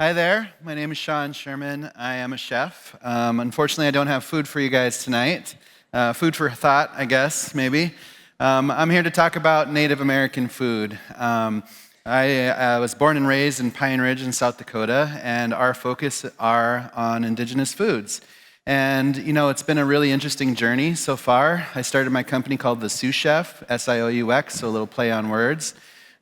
Hi there, my name is Sean Sherman. I am a chef. Unfortunately, I don't have food for you guys tonight. Food for thought, I guess, maybe. I'm here to talk about Native American food. I was born and raised in Pine Ridge in South Dakota, and our focus are on indigenous foods. And, it's been a really interesting journey so far. I started my company called the Sioux Chef, S-I-O-U-X, so a little play on words.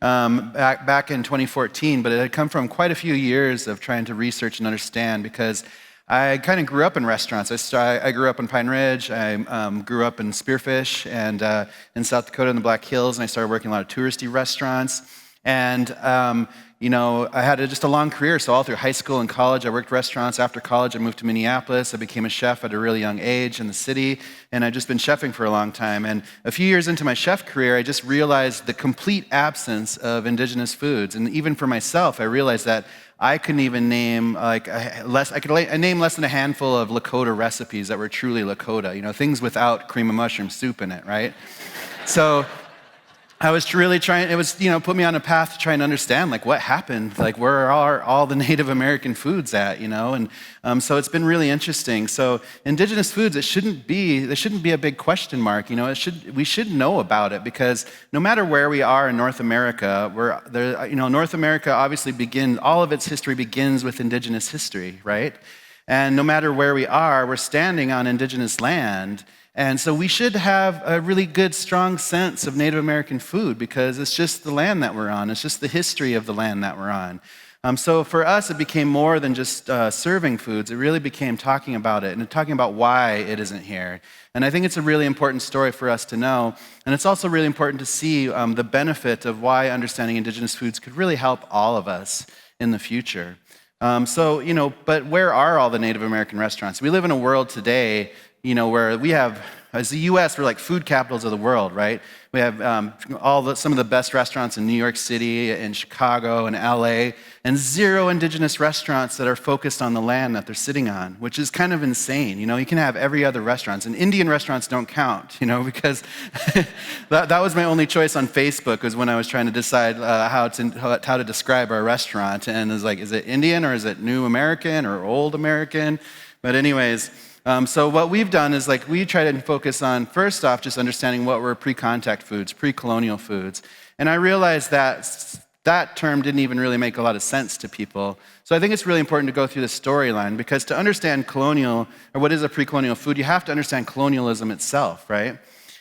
Back in 2014, but it had come from quite a few years of trying to research and understand because I kind of grew up in restaurants. I grew up in Pine Ridge. I grew up in Spearfish and in South Dakota in the Black Hills, and I started working in a lot of touristy restaurants. And I had just a long career. So all through high school and college, I worked restaurants. After college, I moved to Minneapolis. I became a chef at a really young age in the city, and I've just been chefing for a long time. And a few years into my chef career, I just realized the complete absence of indigenous foods. And even for myself, I realized that I couldn't even name I could name less than a handful of Lakota recipes that were truly Lakota. Things without cream of mushroom soup in it, right? So I was really trying, it was, put me on a path to try and understand, what happened, where are all the Native American foods at, and so it's been really interesting. So indigenous foods, there shouldn't be a big question mark, we should know about it because no matter where we are in North America, North America obviously all of its history begins with indigenous history, right? And no matter where we are, we're standing on indigenous land. And so we should have a really good, strong sense of Native American food because it's just the land that we're on. It's just the history of the land that we're on. So for us, it became more than just serving foods. It really became talking about it and talking about why it isn't here. And I think it's a really important story for us to know. And it's also really important to see the benefit of why understanding indigenous foods could really help all of us in the future. But where are all the Native American restaurants? We live in a world today where we have, as the U.S., we're like food capitals of the world, right? We have some of the best restaurants in New York City, in Chicago, and L.A., and zero indigenous restaurants that are focused on the land that they're sitting on, which is kind of insane. You can have every other restaurant, and Indian restaurants don't count, because that was my only choice on Facebook was when I was trying to decide how to describe our restaurant, and it was like, is it Indian or is it New American or Old American? But anyways. So what we've done is we try to focus on, first off, just understanding what were pre-contact foods, pre-colonial foods. And I realized that term didn't even really make a lot of sense to people. So I think it's really important to go through the storyline because to understand colonial, or what is a pre-colonial food, you have to understand colonialism itself, right?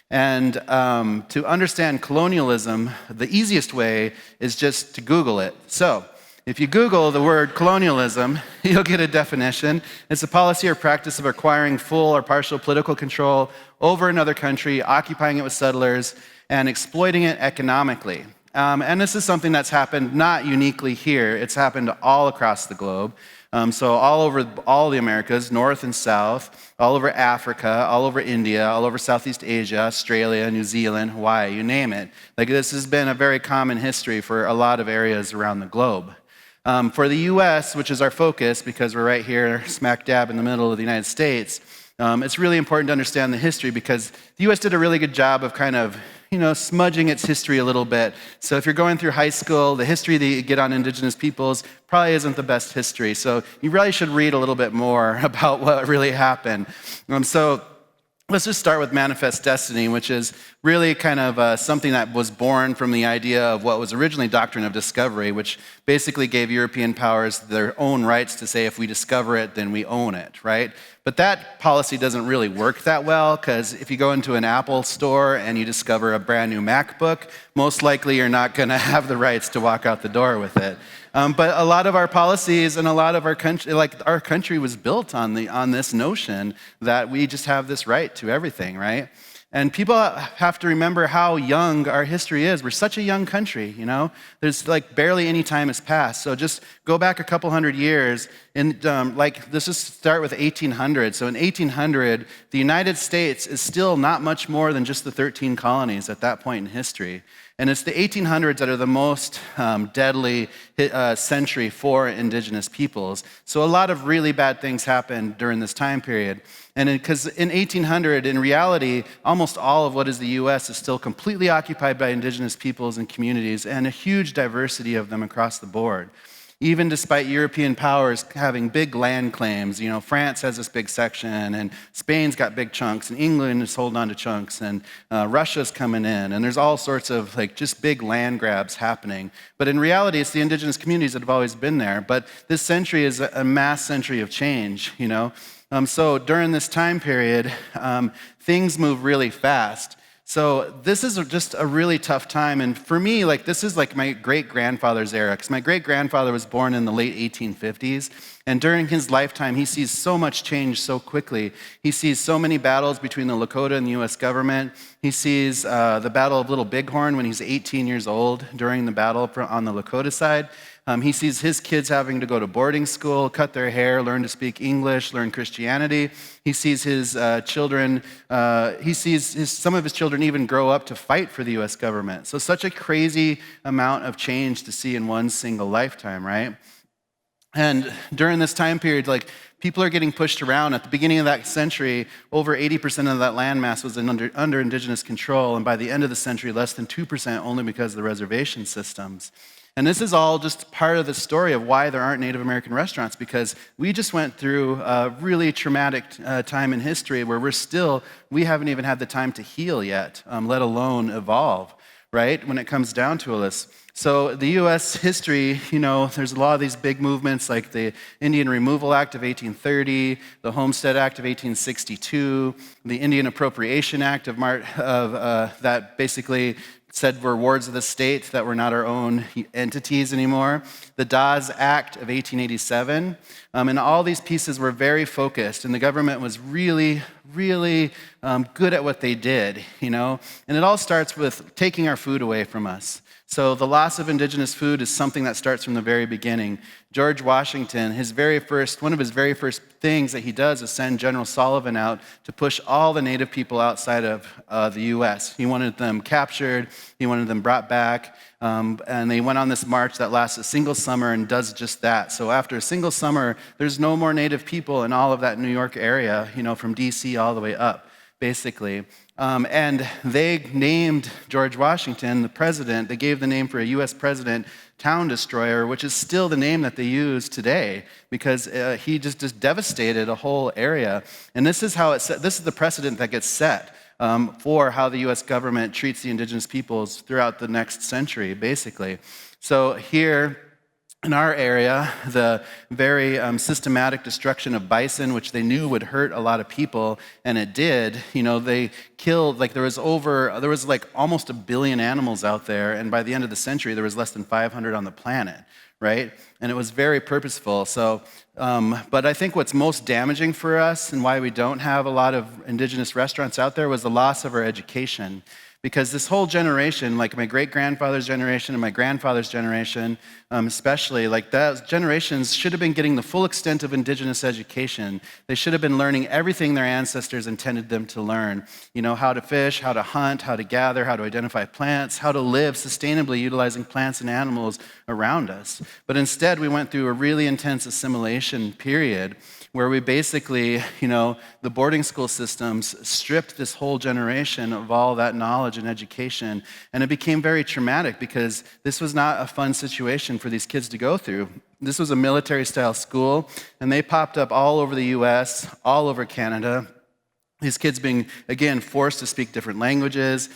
And to understand colonialism, the easiest way is just to Google it. So if you Google the word colonialism, you'll get a definition. It's a policy or practice of acquiring full or partial political control over another country, occupying it with settlers, and exploiting it economically. And this is something that's happened not uniquely here. It's happened all across the globe. So all over all the Americas, North and South, all over Africa, all over India, all over Southeast Asia, Australia, New Zealand, Hawaii, you name it. This has been a very common history for a lot of areas around the globe. For the U.S., which is our focus, because we're right here smack dab in the middle of the United States, it's really important to understand the history because the U.S. did a really good job of kind of, smudging its history a little bit. So if you're going through high school, the history that you get on indigenous peoples probably isn't the best history. So you really should read a little bit more about what really happened. Let's just start with Manifest Destiny, which is really kind of something that was born from the idea of what was originally doctrine of discovery, which basically gave European powers their own rights to say if we discover it, then we own it, right? But that policy doesn't really work that well because if you go into an Apple store and you discover a brand new MacBook, most likely you're not going to have the rights to walk out the door with it. But a lot of our policies and a lot of our country was built on this notion that we just have this right to everything, right? And people have to remember how young our history is. We're such a young country, There's barely any time has passed. So just go back a couple hundred years and let's just start with 1800. So in 1800, the United States is still not much more than just the 13 colonies at that point in history. And it's the 1800s that are the most deadly century for indigenous peoples. So a lot of really bad things happened during this time period. And because in 1800, in reality, almost all of what is the U.S. is still completely occupied by indigenous peoples and communities and a huge diversity of them across the board. even despite European powers having big land claims. France has this big section, and Spain's got big chunks, and England is holding on to chunks, and Russia's coming in, and there's all sorts of just big land grabs happening. But in reality, it's the indigenous communities that have always been there. But this century is a mass century of change, So during this time period, things move really fast. So this is just a really tough time. And for me, this is my great-grandfather's era, because my great-grandfather was born in the late 1850s. And during his lifetime, he sees so much change so quickly. He sees so many battles between the Lakota and the U.S. government. He sees the Battle of Little Bighorn when he's 18 years old during the battle on the Lakota side. He sees his kids having to go to boarding school, cut their hair, learn to speak English, learn Christianity. He sees his children, some of his children even grow up to fight for the U.S. government. So such a crazy amount of change to see in one single lifetime, right? And during this time period, people are getting pushed around. At the beginning of that century, over 80% of that landmass was under indigenous control, and by the end of the century, less than 2% only because of the reservation systems. And this is all just part of the story of why there aren't Native American restaurants, because we just went through a really traumatic time in history where we haven't even had the time to heal yet, let alone evolve, right, when it comes down to this. So the U.S. history, there's a lot of these big movements like the Indian Removal Act of 1830, the Homestead Act of 1862, the Indian Appropriation Act that basically said we're wards of the state, that we're not our own entities anymore. The Dawes Act of 1887. And all these pieces were very focused, and the government was really, really good at what they did, And it all starts with taking our food away from us. So the loss of indigenous food is something that starts from the very beginning. George Washington, one of his very first things that he does is send General Sullivan out to push all the Native people outside of the U.S. He wanted them captured, he wanted them brought back, and they went on this march that lasts a single summer and does just that. So after a single summer, there's no more Native people in all of that New York area, from D.C. all the way up, basically. And they named George Washington the president. They gave the name for a U.S. president, Town Destroyer, which is still the name that they use today, because he just devastated a whole area. And this is the precedent that gets set for how the U.S. government treats the indigenous peoples throughout the next century, basically. So here, in our area, the very systematic destruction of bison, which they knew would hurt a lot of people, and it did. They killed, there was almost 1 billion animals out there, and by the end of the century, there was less than 500 on the planet, right? And it was very purposeful. So, but I think what's most damaging for us and why we don't have a lot of indigenous restaurants out there was the loss of our education. Because this whole generation, like my great-grandfather's generation and my grandfather's generation, especially, those generations should have been getting the full extent of indigenous education. They should have been learning everything their ancestors intended them to learn. How to fish, how to hunt, how to gather, how to identify plants, how to live sustainably utilizing plants and animals around us. But instead, we went through a really intense assimilation period where we basically, the boarding school systems stripped this whole generation of all that knowledge and education. And it became very traumatic because this was not a fun situation for these kids to go through. This was a military-style school, and they popped up all over the U.S., all over Canada. These kids being, again, forced to speak different languages,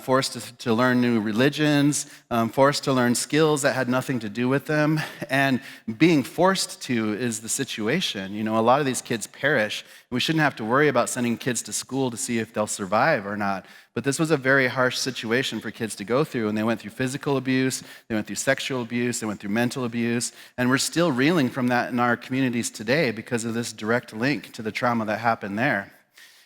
forced to learn new religions, forced to learn skills that had nothing to do with them. And being forced to is the situation. A lot of these kids perish. We shouldn't have to worry about sending kids to school to see if they'll survive or not. But this was a very harsh situation for kids to go through, and they went through physical abuse, they went through sexual abuse, they went through mental abuse, and we're still reeling from that in our communities today because of this direct link to the trauma that happened there.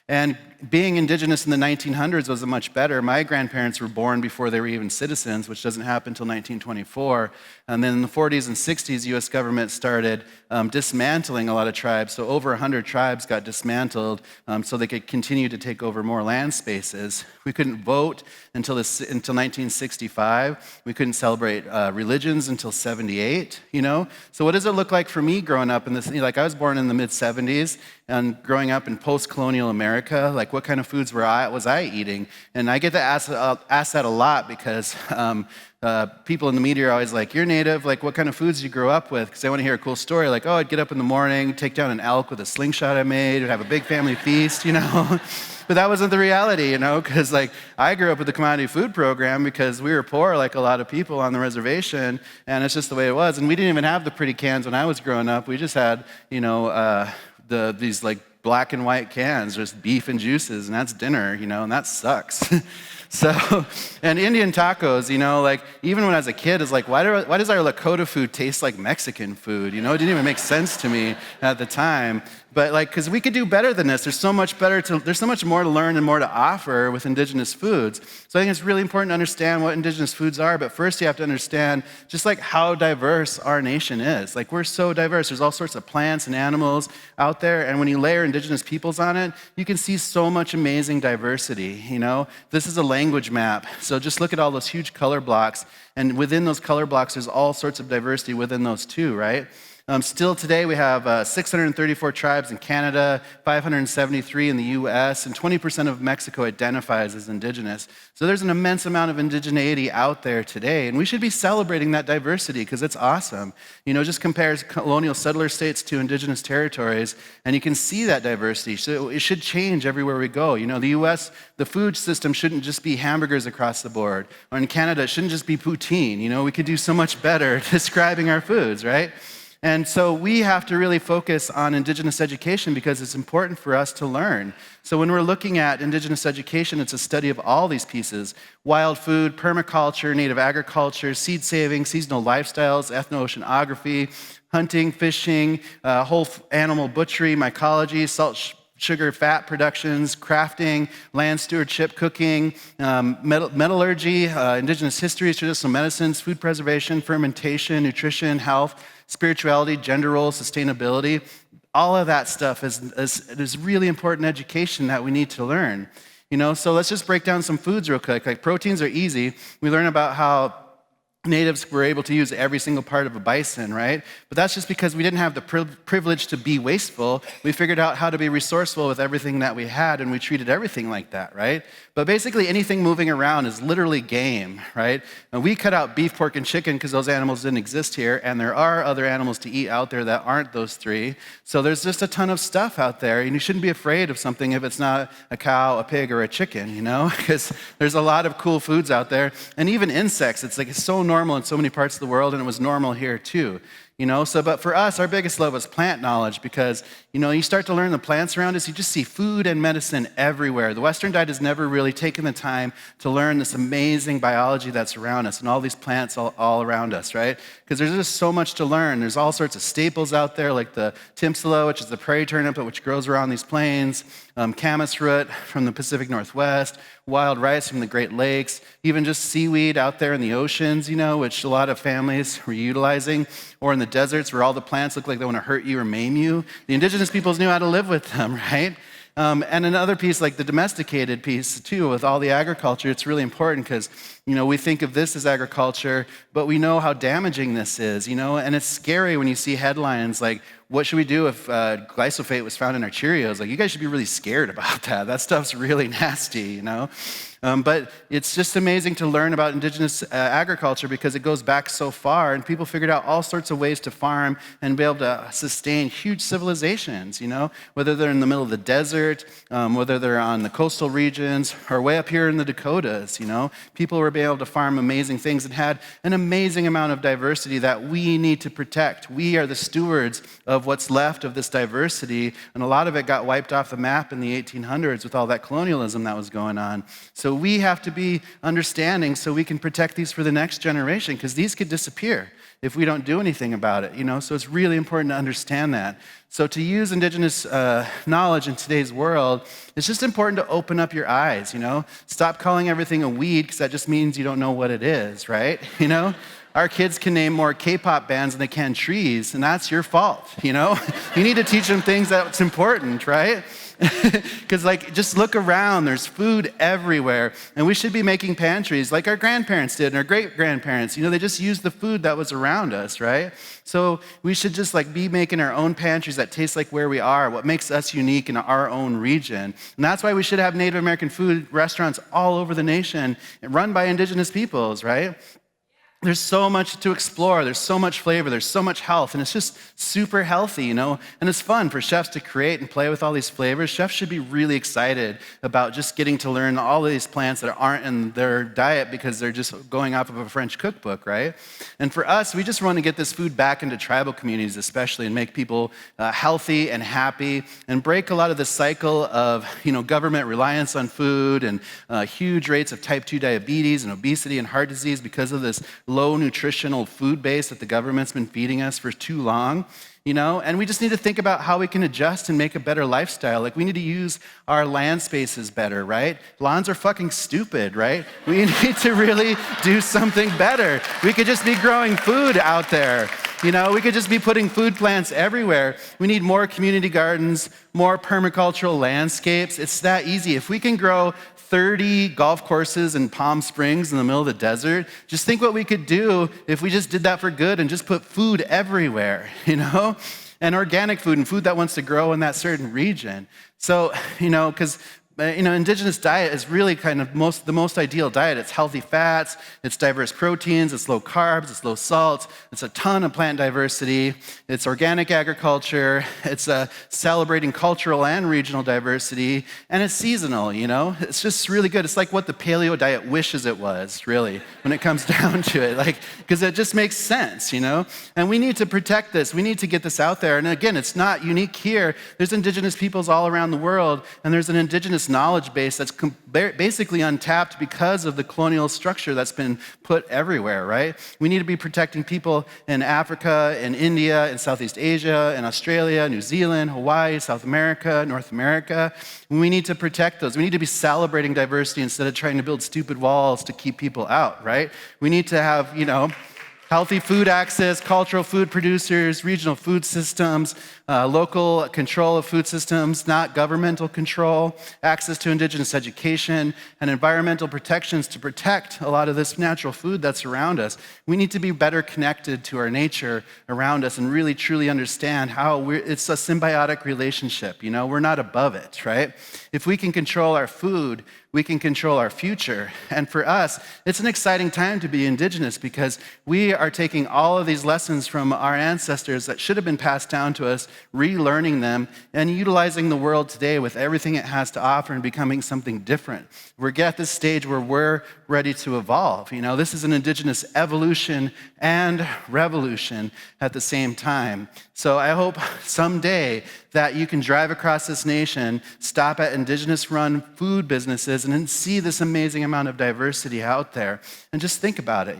And being indigenous in the 1900s was much better. My grandparents were born before they were even citizens, which doesn't happen until 1924. And then in the 40s and 60s, U.S. government started dismantling a lot of tribes. So over 100 tribes got dismantled so they could continue to take over more land spaces. We couldn't vote until 1965. We couldn't celebrate religions until 78, So what does it look like for me growing up in this? I was born in the mid-70s, and growing up in post-colonial America, what kind of foods was I eating? And I get to ask that a lot because people in the media are always like, you're Native, like what kind of foods you grew up with? Because they want to hear a cool story, like, oh, I'd get up in the morning, take down an elk with a slingshot I made, would have a big family feast, you know? But that wasn't the reality, you know, because like I grew up with the commodity food program because we were poor like a lot of people on the reservation, and it's just the way it was. And we didn't even have the pretty cans when I was growing up. We just had, you know, these like black and white cans, just beef and juices, and that's dinner, you know, and that sucks. So, and Indian tacos, you know, like even when I was a kid, it's like, why does our Lakota food taste like Mexican food? You know, it didn't even make sense to me at the time. But like, because we could do better than this. There's so much more to learn and more to offer with indigenous foods. So I think it's really important to understand what indigenous foods are. But first you have to understand just like how diverse our nation is. Like we're so diverse. There's all sorts of plants and animals out there. And when you layer indigenous peoples on it, you can see so much amazing diversity, you know? This is a language map. So just look at all those huge color blocks. And within those color blocks, there's all sorts of diversity within those too, right? Still today, we have 634 tribes in Canada, 573 in the US, and 20% of Mexico identifies as indigenous. So there's an immense amount of indigeneity out there today, and we should be celebrating that diversity because it's awesome. You know, just compares colonial settler states to indigenous territories, and you can see that diversity. So it should change everywhere we go. You know, the US, the food system shouldn't just be hamburgers across the board, or in Canada, it shouldn't just be poutine. You know, we could do so much better describing our foods, right? And so we have to really focus on Indigenous education because it's important for us to learn. So when we're looking at Indigenous education, it's a study of all these pieces: wild food, permaculture, native agriculture, seed saving, seasonal lifestyles, ethno-oceanography, hunting, fishing, whole animal butchery, mycology, salt, sugar, fat productions, crafting, land stewardship, cooking, metallurgy, indigenous histories, traditional medicines, food preservation, fermentation, nutrition, health, spirituality, gender roles, sustainability. All of that stuff is really important education that we need to learn. You know, so let's just break down some foods real quick. Like proteins are easy. We learn about how natives were able to use every single part of a bison, right? But that's just because we didn't have the privilege to be wasteful. We figured out how to be resourceful with everything that we had, and we treated everything like that, right? But basically anything moving around is literally game, right? And we cut out beef, pork, and chicken because those animals didn't exist here, and there are other animals to eat out there that aren't those three. So there's just a ton of stuff out there, and you shouldn't be afraid of something if it's not a cow, a pig, or a chicken, you know? Because there's a lot of cool foods out there. And even insects, it's so normal in so many parts of the world, and it was normal here too. You know, so, but for us, our biggest love was plant knowledge because, you know, you start to learn the plants around us, you just see food and medicine everywhere. The Western diet has never really taken the time to learn this amazing biology that's around us and all these plants all around us, right? Because there's just so much to learn. There's all sorts of staples out there, like the timsala, which is the prairie turnip, which grows around these plains, camas root from the Pacific Northwest, wild rice from the Great Lakes, even just seaweed out there in the oceans, you know, which a lot of families were utilizing, or in the deserts where all the plants look like they want to hurt you or maim you. The indigenous peoples knew how to live with them, right? And another piece, like the domesticated piece too, with all the agriculture, it's really important because, you know, we think of this as agriculture, but we know how damaging this is, you know, and it's scary when you see headlines like, what should we do if glyphosate was found in our Cheerios? Like, you guys should be really scared about that. That stuff's really nasty, you know? But it's just amazing to learn about indigenous agriculture because it goes back so far, and people figured out all sorts of ways to farm and be able to sustain huge civilizations, you know? Whether they're in the middle of the desert, whether they're on the coastal regions, or way up here in the Dakotas, you know? People were able to farm amazing things and had an amazing amount of diversity that we need to protect. We are the stewards of what's left of this diversity, and a lot of it got wiped off the map in the 1800s with all that colonialism that was going on. So we have to be understanding so we can protect these for the next generation, because these could disappear if we don't do anything about it, you know? So it's really important to understand that. So to use indigenous knowledge in today's world, it's just important to open up your eyes, you know? Stop calling everything a weed, because that just means you don't know what it is, right? You know? Our kids can name more K-pop bands than they can trees, and that's your fault, you know? You need to teach them things that's important, right? Because like, just look around, there's food everywhere, and we should be making pantries like our grandparents did and our great-grandparents. You know, they just used the food that was around us, right? So we should just like be making our own pantries that taste like where we are, what makes us unique in our own region. And that's why we should have Native American food restaurants all over the nation run by indigenous peoples, right? there's so much to explore, there's so much flavor, there's so much health, and it's just super healthy, and it's fun for chefs to create and play with all these flavors. Chefs should be really excited about just getting to learn all of these plants that aren't in their diet because they're just going off of a French cookbook, right? And for us, we just want to get this food back into tribal communities especially, and make people healthy and happy, and break a lot of the cycle of government reliance on food and huge rates of type 2 diabetes and obesity and heart disease because of this low nutritional food base that the government's been feeding us for too long, and we just need to think about how we can adjust and make a better lifestyle. Like, we need to use our land spaces better, right? Lawns are fucking stupid, right? We need to really do something better. We could just be growing food out there. We could just be putting food plants everywhere. We need more community gardens, more permacultural landscapes. It's that easy. If we can grow 30 golf courses in Palm Springs in the middle of the desert, just think what we could do if we just did that for good and just put food everywhere, and organic food and food that wants to grow in that certain region. So, because indigenous diet is really kind of the most ideal diet. It's healthy fats, it's diverse proteins, it's low carbs, it's low salt, it's a ton of plant diversity, it's organic agriculture, it's celebrating cultural and regional diversity, and it's seasonal, It's just really good. It's like what the paleo diet wishes it was, really, when it comes down to it, because it just makes sense, And we need to protect this. We need to get this out there. And again, it's not unique here. There's indigenous peoples all around the world, and there's an indigenous knowledge base that's basically untapped because of the colonial structure that's been put everywhere, right? We need to be protecting people in Africa, in India, in Southeast Asia, in Australia, New Zealand, Hawaii, South America, North America. We need to protect those. We need to be celebrating diversity instead of trying to build stupid walls to keep people out, right? We need to have, healthy food access, cultural food producers, regional food systems, local control of food systems, not governmental control, access to indigenous education, and environmental protections to protect a lot of this natural food that's around us. We need to be better connected to our nature around us and really truly understand how it's a symbiotic relationship. We're not above it, right? If we can control our food, we can control our future. And for us, it's an exciting time to be indigenous because we are taking all of these lessons from our ancestors that should have been passed down to us, relearning them, and utilizing the world today with everything it has to offer and becoming something different. We're at this stage where we're ready to evolve. This is an indigenous evolution and revolution at the same time. So I hope someday that you can drive across this nation, stop at indigenous-run food businesses, and then see this amazing amount of diversity out there. And just think about it,